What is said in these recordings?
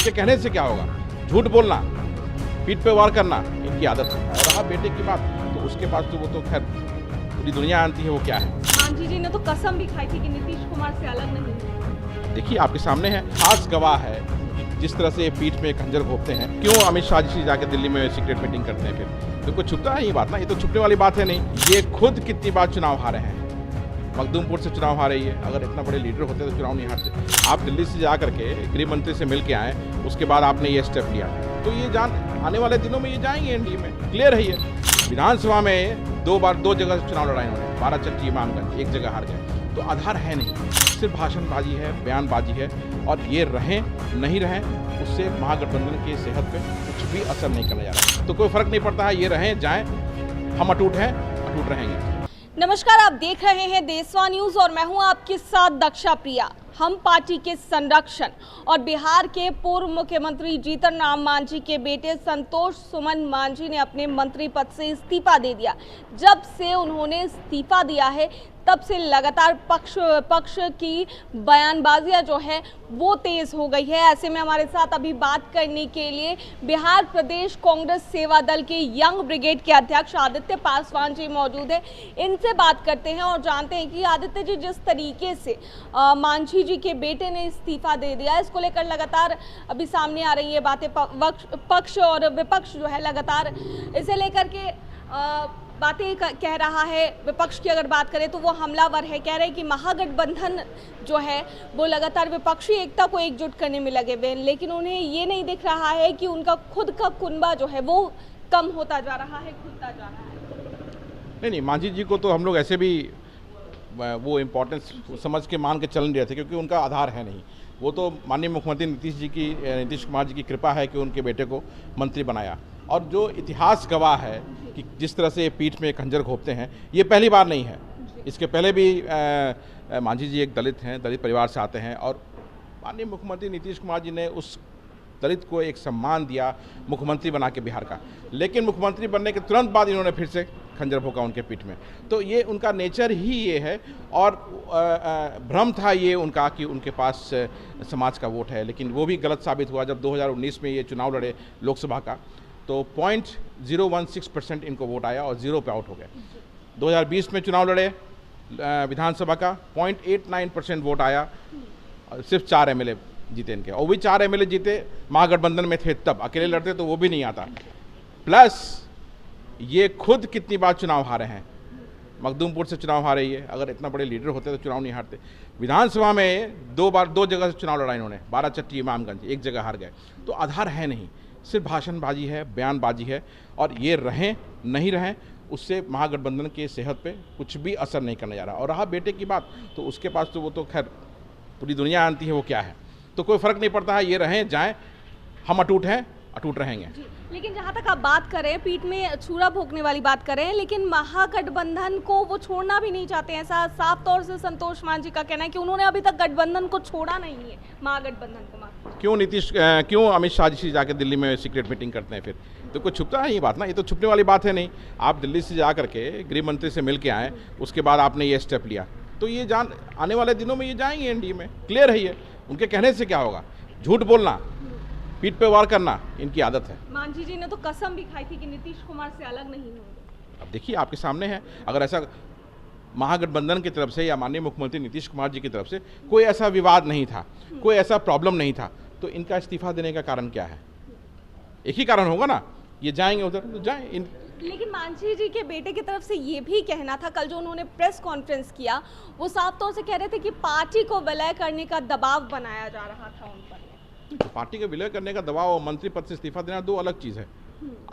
उनके कहने से क्या होगा, झूठ बोलना, पीठ पे वार करना इनकी आदत है। और रहा बेटे की बात, तो उसके पास तो वो तो खैर पूरी दुनिया जानती है वो क्या है। मांझी जी ने तो कसम भी खाई थी कि नीतीश कुमार से अलग नहीं। देखिए आपके सामने है, खास गवाह है जिस तरह से पीठ में खंजर घोंपते हैं। क्यों अमित शाह जी जाके दिल्ली में सीक्रेट मीटिंग करते हैं? फिर तो कुछ छुपता है ये बात ना, ये तो छुपने वाली बात है नहीं। ये खुद कितनी बार चुनाव हारे हैं, मखदूमपुर से चुनाव हारे है। अगर इतना बड़े लीडर होते तो चुनाव नहीं हारते। आप दिल्ली से जा करके गृह मंत्री से मिल के आए, उसके बाद आपने ये स्टेप लिया, तो ये आने वाले दिनों में ये जाएंगे एनडीए में, क्लियर है ये। विधानसभा में दो जगह से चुनाव लड़ा इन्होंने, बाराचट्टी इमामगंज, एक जगह हार गए, तो आधार है नहीं, सिर्फ भाषणबाजी है, बयानबाजी है। और ये रहें नहीं रहें, उससे महागठबंधन की सेहत पे कुछ भी असर नहीं करने जा रहा। तो कोई फर्क नहीं पड़ता है, ये रहें जाएं, हम अटूट हैं, अटूट रहेंगे। नमस्कार, आप देख रहे हैं देशवा न्यूज और मैं हूं आपके साथ दक्षा प्रिया। हम पार्टी के संरक्षण और बिहार के पूर्व मुख्यमंत्री जीतन राम मांझी के बेटे संतोष सुमन मांझी ने अपने मंत्री पद से इस्तीफा दे दिया। जब से उन्होंने इस्तीफा दिया है तब से लगातार पक्ष की बयानबाजियां जो है वो तेज हो गई है। ऐसे में हमारे साथ अभी बात करने के लिए बिहार प्रदेश कांग्रेस सेवा दल के यंग ब्रिगेड के अध्यक्ष आदित्य पासवान जी मौजूद है। इनसे बात करते हैं और जानते हैं कि आदित्य जी, जिस तरीके से मांझी जी के बेटे ने इस्तीफा दे दिया, इसको लेकर लगातार अभी सामने आ रही है बातें, पक्ष और विपक्ष जो है लगातार इसे लेकर के बातें कह रहा है। विपक्ष की अगर बात करें तो वो हमलावर है, कह रहे हैं कि महागठबंधन जो है वो लगातार विपक्षी एकता को एकजुट करने में लगे हुए हैं, लेकिन उन्हें ये नहीं दिख रहा है कि उनका खुद का कुनबा जो है वो कम होता जा रहा है, खुलता जा रहा है। नहीं, मांझी जी को तो हम लोग ऐसे भी वो इम्पोर्टेंस समझ के मान के चल नहीं रहे थे, क्योंकि उनका आधार है नहीं। वो तो माननीय मुख्यमंत्री नीतीश कुमार जी की कृपा है कि उनके बेटे को मंत्री बनाया। और जो इतिहास गवाह है कि जिस तरह से पीठ में खंजर घोंपते हैं, ये पहली बार नहीं है। इसके पहले भी मांझी जी एक दलित हैं, दलित परिवार से आते हैं, और माननीय मुख्यमंत्री नीतीश कुमार जी ने उस दलित को एक सम्मान दिया मुख्यमंत्री बना के बिहार का। लेकिन मुख्यमंत्री बनने के तुरंत बाद इन्होंने फिर से खंजर भोंका उनके पीठ में। तो ये उनका नेचर ही ये है। और भ्रम था ये उनका कि उनके पास समाज का वोट है, लेकिन वो भी गलत साबित हुआ। जब 2019 में ये चुनाव लड़े लोकसभा का, तो 0.016% इनको वोट आया और 0 पे आउट हो गए। 2020 में चुनाव लड़े विधानसभा का, 0.89% वोट आया और सिर्फ 4 एमएलए जीते इनके, और भी 4 एमएलए जीते महागठबंधन में थे तब। अकेले लड़ते तो वो भी नहीं आता। प्लस ये खुद कितनी बार चुनाव हारे हैं, मखदूमपुर से चुनाव हारे है। अगर इतना बड़े लीडर होते तो चुनाव नहीं हारते। विधानसभा में दो जगह से चुनाव लड़ा इन्होंने, बाराचट्टी इमामगंज, एक जगह हार गए, तो आधार है नहीं, सिर्फ भाषणबाजी है, बयानबाजी है। और ये रहें नहीं रहें, उससे महागठबंधन की सेहत पे कुछ भी असर नहीं करने जा रहा। और रहा बेटे की बात, तो उसके पास तो वो तो खैर पूरी दुनिया जानती है वो क्या है। तो कोई फर्क नहीं पड़ता है, ये रहें जाएं, हम अटूट हैं, अटूट रहेंगे। लेकिन जहाँ तक आप बात करें, पीठ में छुरा भोंकने वाली बात करें, लेकिन महागठबंधन को वो छोड़ना भी नहीं चाहते हैं। ऐसा साफ तौर से संतोष मांझी का कहना है कि उन्होंने अभी तक गठबंधन को छोड़ा नहीं है, महागठबंधन को। क्यों अमित शाह जी जाके दिल्ली में सीक्रेट मीटिंग करते हैं? फिर तो कुछ छुपता है ये बात ना, ये तो छुपने वाली बात है नहीं। आप दिल्ली से जा करके गृह मंत्री से मिल के आए, उसके बाद आपने ये स्टेप लिया, तो ये आने वाले दिनों में ये जाएंगे एनडीए में, क्लियर है ये। उनके कहने से क्या होगा, झूठ बोलना, पीठ पे वार करना इनकी आदत है। मांझी जी ने तो कसम भी खाई थी कि नीतीश कुमार से अलग नहीं होंगे। अब देखिए आपके सामने है, अगर ऐसा महागठबंधन की तरफ से या माननीय मुख्यमंत्री नीतीश कुमार जी की तरफ से कोई ऐसा विवाद नहीं था, कोई ऐसा प्रॉब्लम नहीं था, तो इनका इस्तीफा देने का कारण क्या है? एक ही कारण होगा ना, ये जाएंगे उधर तो जाएं। लेकिन मांझी जी के बेटे की तरफ से ये भी कहना था, कल जो उन्होंने प्रेस कॉन्फ्रेंस किया, वो साफ तौर से कह रहे थे कि पार्टी को विलय करने का दबाव बनाया जा रहा था उन पर। पार्टी का विलय करने का दबाव और मंत्री पद से इस्तीफा देना दो अलग चीज़ है।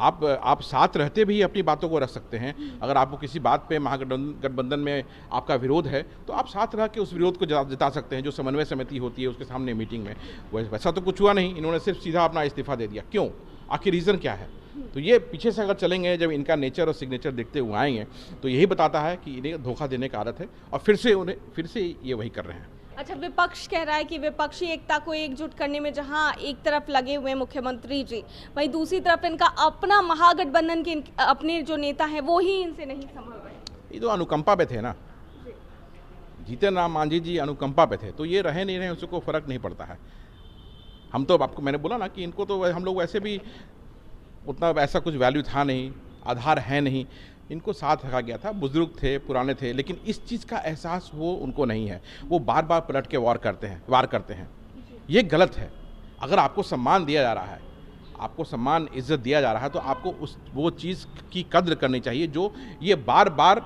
आप साथ रहते भी अपनी बातों को रख सकते हैं। अगर आपको किसी बात पे महागठबंधन में आपका विरोध है, तो आप साथ रह के उस विरोध को जता सकते हैं, जो समन्वय समिति होती है उसके सामने मीटिंग में। वैसा तो कुछ हुआ नहीं, इन्होंने सिर्फ सीधा अपना इस्तीफा दे दिया। क्यों? आखिर रीज़न क्या है? तो ये पीछे से अगर चलेंगे, जब इनका नेचर और सिग्नेचर देखते हुए आएंगे, तो यही बताता है कि इन्हें धोखा देने का आदत है, और फिर से ये वही कर रहे हैं। अच्छा, विपक्ष कह रहा है कि विपक्षी एकता को एकजुट करने में जहां एक तरफ लगे हुए मुख्यमंत्री जी, वहीं दूसरी तरफ इनका अपना महागठबंधन के अपने जो नेता हैं वो ही इनसे नहीं संभल रहे। ये तो अनुकंपा पे थे ना, जीतन राम मांझी जी अनुकंपा पे थे, तो ये रहे नहीं रहे उसको फर्क नहीं पड़ता है। हम तो आपको मैंने बोला ना कि इनको तो हम लोग वैसे भी उतना ऐसा कुछ वैल्यू था नहीं, आधार है नहीं, इनको साथ रखा गया था, बुजुर्ग थे, पुराने थे, लेकिन इस चीज़ का एहसास वो उनको नहीं है। वो बार बार पलट के वार करते हैं। ये गलत है। अगर आपको सम्मान दिया जा रहा है, आपको सम्मान इज्जत दिया जा रहा है, तो आपको वो चीज़ की कद्र करनी चाहिए जो ये बार बार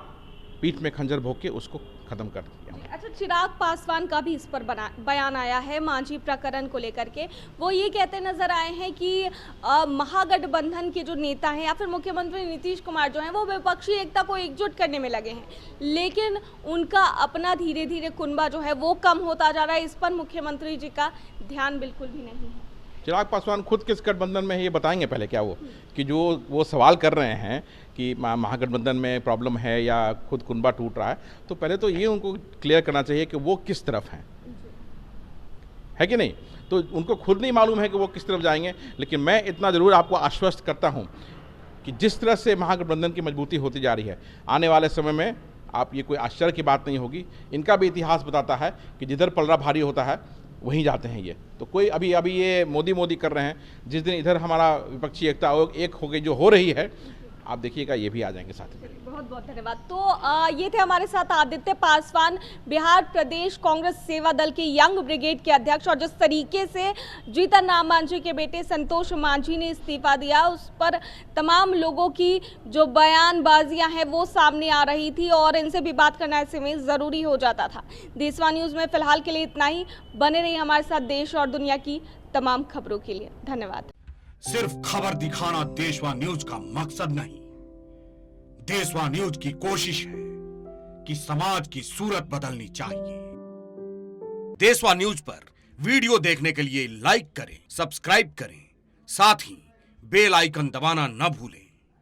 पीठ में खंजर भोंक के उसको ख़त्म कर दिया। अच्छा, चिराग पासवान का भी इस पर बयान आया है मांझी प्रकरण को लेकर के। वो ये कहते नजर आए हैं कि महागठबंधन के जो नेता हैं या फिर मुख्यमंत्री नीतीश कुमार जो हैं वो विपक्षी एकता को एकजुट करने में लगे हैं, लेकिन उनका अपना धीरे धीरे कुनबा जो है वो कम होता जा रहा है। इस पर मुख्यमंत्री जी का ध्यान बिल्कुल भी नहीं है। चिराग पासवान खुद किस गठबंधन में है ये बताएंगे पहले क्या वो, कि जो वो सवाल कर रहे हैं कि महागठबंधन में प्रॉब्लम है या खुद कुनबा टूट रहा है, तो पहले तो ये उनको क्लियर करना चाहिए कि वो किस तरफ हैं, है कि नहीं। तो उनको खुद नहीं मालूम है कि वो किस तरफ जाएंगे, लेकिन मैं इतना ज़रूर आपको आश्वस्त करता हूँ कि जिस तरह से महागठबंधन की मजबूती होती जा रही है, आने वाले समय में आप ये कोई आश्चर्य की बात नहीं होगी। इनका भी इतिहास बताता है कि जिधर पलड़ा भारी होता है वहीं जाते हैं ये। तो कोई अभी ये मोदी कर रहे हैं, जिस दिन इधर हमारा विपक्षी एकता एक हो गई जो हो रही है, आप देखिएगा ये भी आ जाएंगे साथ में। बहुत बहुत धन्यवाद। तो ये थे हमारे साथ आदित्य पासवान, बिहार प्रदेश कांग्रेस सेवा दल के यंग ब्रिगेड के अध्यक्ष। और जिस तरीके से जीतन राम मांझी के बेटे संतोष मांझी ने इस्तीफा दिया, उस पर तमाम लोगों की जो बयानबाजियां हैं वो सामने आ रही थी और इनसे भी बात करना ऐसे में ज़रूरी हो जाता था। देशवा न्यूज़ में फिलहाल के लिए इतना ही। बने रहिए हमारे साथ देश और दुनिया की तमाम खबरों के लिए। धन्यवाद। सिर्फ खबर दिखाना देशवा न्यूज का मकसद नहीं, देशवा न्यूज की कोशिश है कि समाज की सूरत बदलनी चाहिए। देशवा न्यूज पर वीडियो देखने के लिए लाइक करें, सब्सक्राइब करें, साथ ही बेल आइकन दबाना न भूलें।